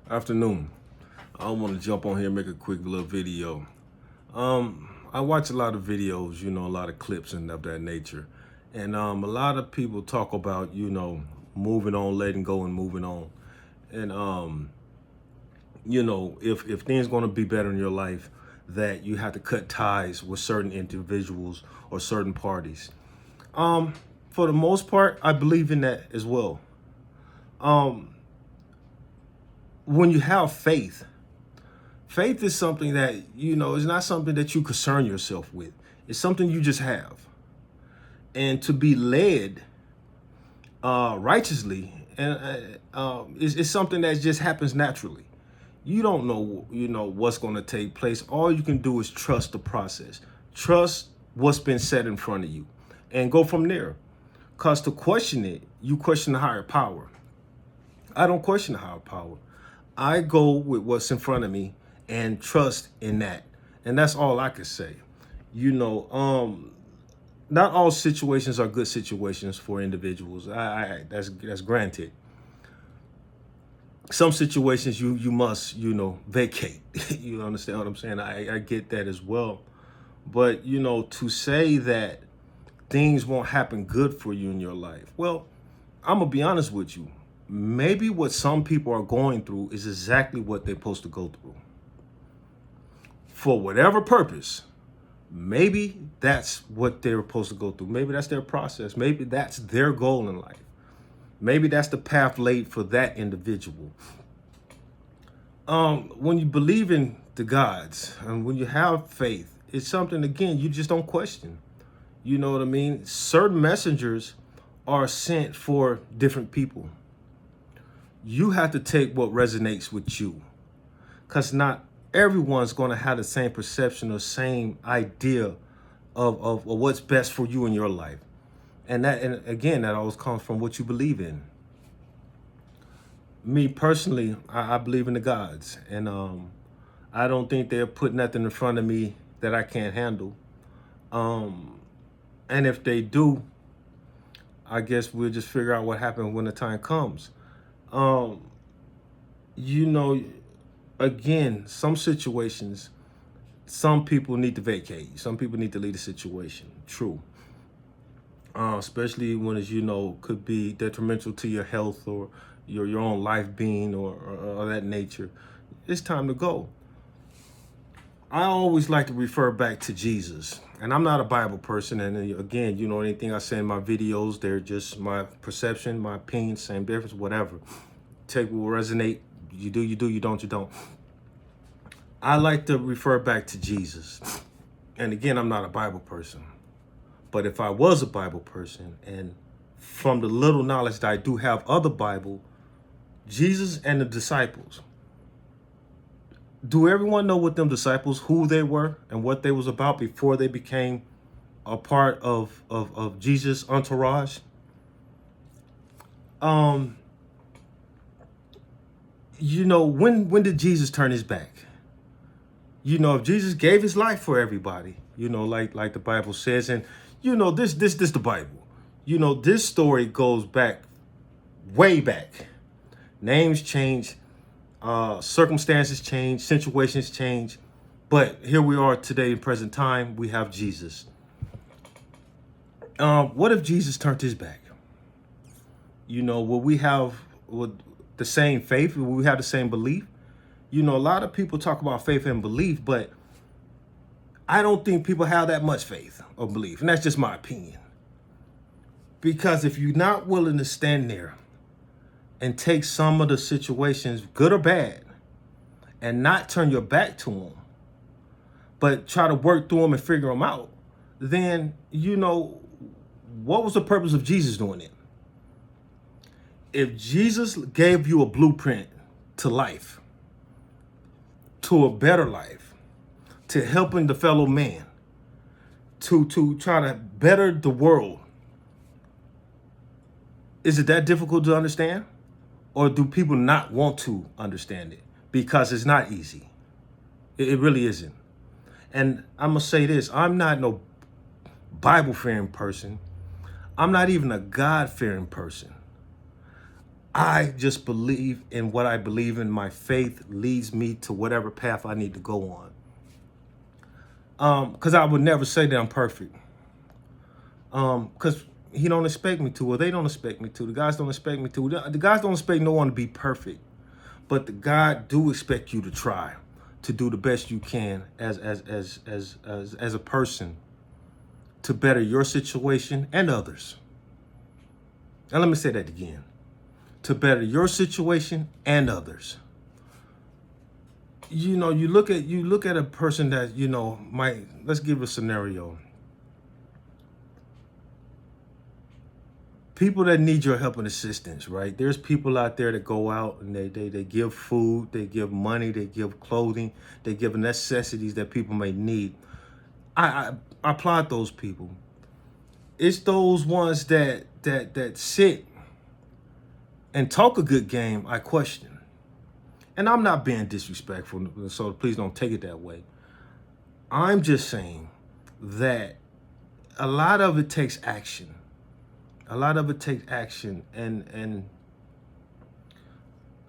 Afternoon. I want to jump on here and make a quick little video. I watch a lot of videos, a lot of clips and of that nature. And a lot of people talk about, moving on, letting go and moving on. And if things going to be better in your life, that you have to cut ties with certain individuals or certain parties. For the most part, I believe in that as well. When you have faith, faith is something that, is not something that you concern yourself with. It's something you just have. And to be led righteously and it's something that just happens naturally. You don't know, what's going to take place. All you can do is trust the process. Trust what's been set in front of you and go from there. Because to question it, you question the higher power. I don't question the higher power. I go with what's in front of me and trust in that. And that's all I can say. Not all situations are good situations for individuals. That's granted. Some situations you must, vacate. You understand what I'm saying? I get that as well. But, to say that things won't happen good for you in your life. Well, I'm going to be honest with you. Maybe what some people are going through is exactly what they're supposed to go through. For whatever purpose, maybe that's what they're supposed to go through. Maybe that's their process. Maybe that's their goal in life. Maybe that's the path laid for that individual. When you believe in the gods and when you have faith, it's something, again, you just don't question. You know what I mean? Certain messengers are sent for different people. You have to take what resonates with you, because not everyone's going to have the same perception or same idea of what's best for you in your life. And again, that always comes from what you believe in. Me personally, I believe in the gods, and I don't think they'll put nothing in front of me that I can't handle. And if they do, I guess we'll just figure out what happened when the time comes. You know, again, some situations, some people need to vacate. Some people need to leave the situation. True. Especially when it's, could be detrimental to your health or your own life being or that nature. It's time to go. I always like to refer back to Jesus. And I'm not a Bible person. And again, anything I say in my videos, they're just my perception, my opinion, same difference, whatever. Take what will resonate. You do, you don't, you don't. I like to refer back to Jesus. And again, I'm not a Bible person. But if I was a Bible person, and from the little knowledge that I do have of the Bible, Jesus and the disciples, do everyone know what them disciples, who they were and what they was about before they became a part of Jesus' entourage? When did Jesus turn his back? If Jesus gave his life for everybody, like the Bible says, and this the Bible. This story goes back, way back. Names change, circumstances change, situations change, but here we are today in present time. We have Jesus. What if Jesus turned his back? Will we have the same faith? Will we have the same belief? A lot of people talk about faith and belief, but I don't think people have that much faith or belief. And that's just my opinion. Because if you're not willing to stand there and take some of the situations, good or bad, and not turn your back to them, but try to work through them and figure them out, then, what was the purpose of Jesus doing it? If Jesus gave you a blueprint to life, to a better life, to helping the fellow man, to try to better the world, is it that difficult to understand? Or do people not want to understand it? Because it's not easy. It really isn't. And I'm going to say this, I'm not no Bible-fearing person. I'm not even a God-fearing person. I just believe in what I believe in. My faith leads me to whatever path I need to go on. Because I would never say that I'm perfect. Because he don't expect me to, or they don't expect me to. The guys don't expect me to. The guys don't expect no one to be perfect. But the God do expect you to try to do the best you can as a person to better your situation and others. And let me say that again. To better your situation and others. You know, you look at a person that, you know, might, let's give a scenario. People that need your help and assistance, right? There's people out there that go out and they give food, they give money, they give clothing, they give necessities that people may need. I applaud those people. It's those ones that sit and talk a good game I question. And I'm not being disrespectful, so please don't take it that way. I'm just saying that a lot of it takes action. A lot of it takes action, and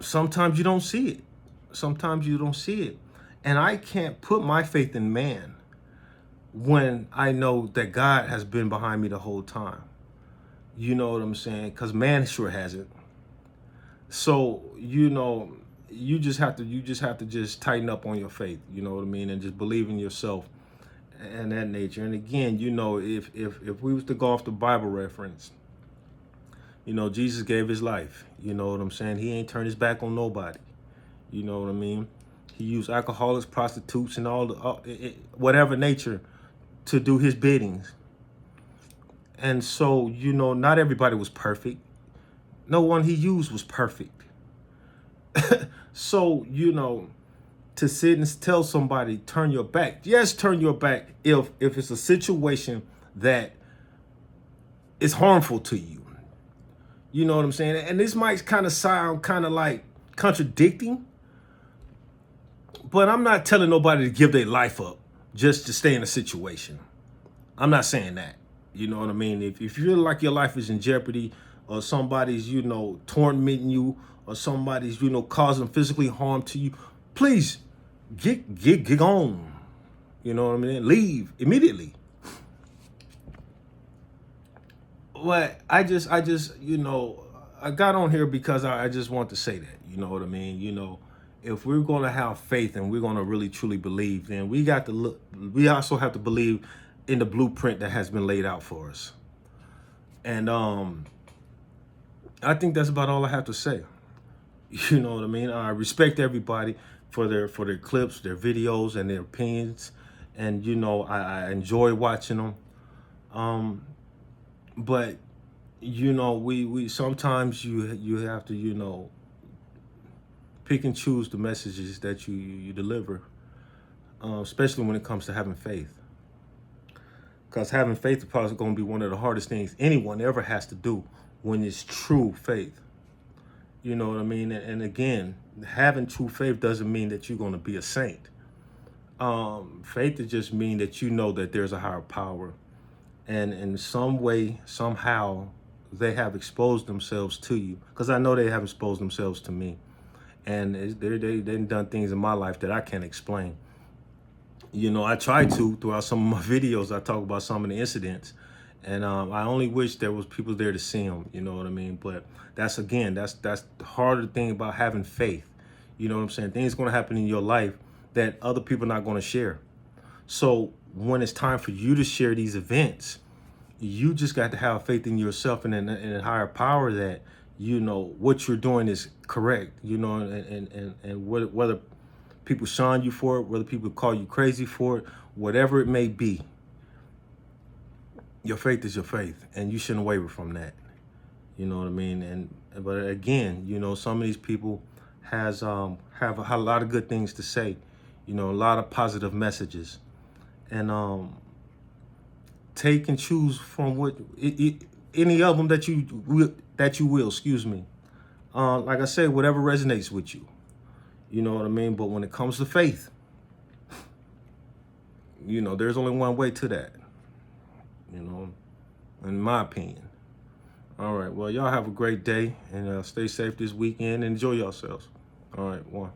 sometimes you don't see it. Sometimes you don't see it. And I can't put my faith in man when I know that God has been behind me the whole time. You know what I'm saying? Because man sure hasn't. So, you know, you just have to just tighten up on your faith, you know what I mean, and just believe in yourself and that nature. And again, you know, if we was to go off the Bible reference, you know, Jesus gave his life. You know what I'm saying? He ain't turned his back on nobody. You know what I mean? He used alcoholics, prostitutes, and all the whatever nature to do his biddings. And so, you know, not everybody was perfect. No one he used was perfect. So, you know, to sit and tell somebody, turn your back. Yes, turn your back if it's a situation that is harmful to you. You know what I'm saying? And this might kind of sound kind of like contradicting, but I'm not telling nobody to give their life up just to stay in a situation. I'm not saying that. You know what I mean? If you feel like your life is in jeopardy, or somebody's, you know, tormenting you, or somebody's, you know, causing physically harm to you, please get on. You know what I mean? Leave immediately. But I just, you know, I got on here because I just want to say that, you know what I mean? You know, if we're going to have faith and we're going to really truly believe, then we got to look, we also have to believe in the blueprint that has been laid out for us. And I think that's about all I have to say. You know what I mean? I respect everybody for their clips, their videos, and their opinions. And, you know, I enjoy watching them. But, you know, we sometimes you have to, you know, pick and choose the messages that you deliver, especially when it comes to having faith. Because having faith is probably going to be one of the hardest things anyone ever has to do when it's true faith. You know what I mean? And again, having true faith doesn't mean that you're going to be a saint. Faith is just mean that you know that there's a higher power. And in some way, somehow, they have exposed themselves to you. Because I know they have exposed themselves to me. And they've done things in my life that I can't explain. You know, I try to, throughout some of my videos, I talk about some of the incidents. And I only wish there was people there to see them, you know what I mean? But that's the harder thing about having faith. You know what I'm saying? Things going to happen in your life that other people are not going to share. So when it's time for you to share these events, you just got to have faith in yourself and in a higher power that, you know, what you're doing is correct, you know, and whether people shun you for it, whether people call you crazy for it, whatever it may be, your faith is your faith, and you shouldn't waver from that. You know what I mean? But again, you know, some of these people have a lot of good things to say, you know, a lot of positive messages, and take and choose from what any of them that you will. Excuse me. Like I said, whatever resonates with you. You know what I mean? But when it comes to faith, you know, there's only one way to that. You know, in my opinion. All right. Well, y'all have a great day and stay safe this weekend. Enjoy yourselves. All right. One.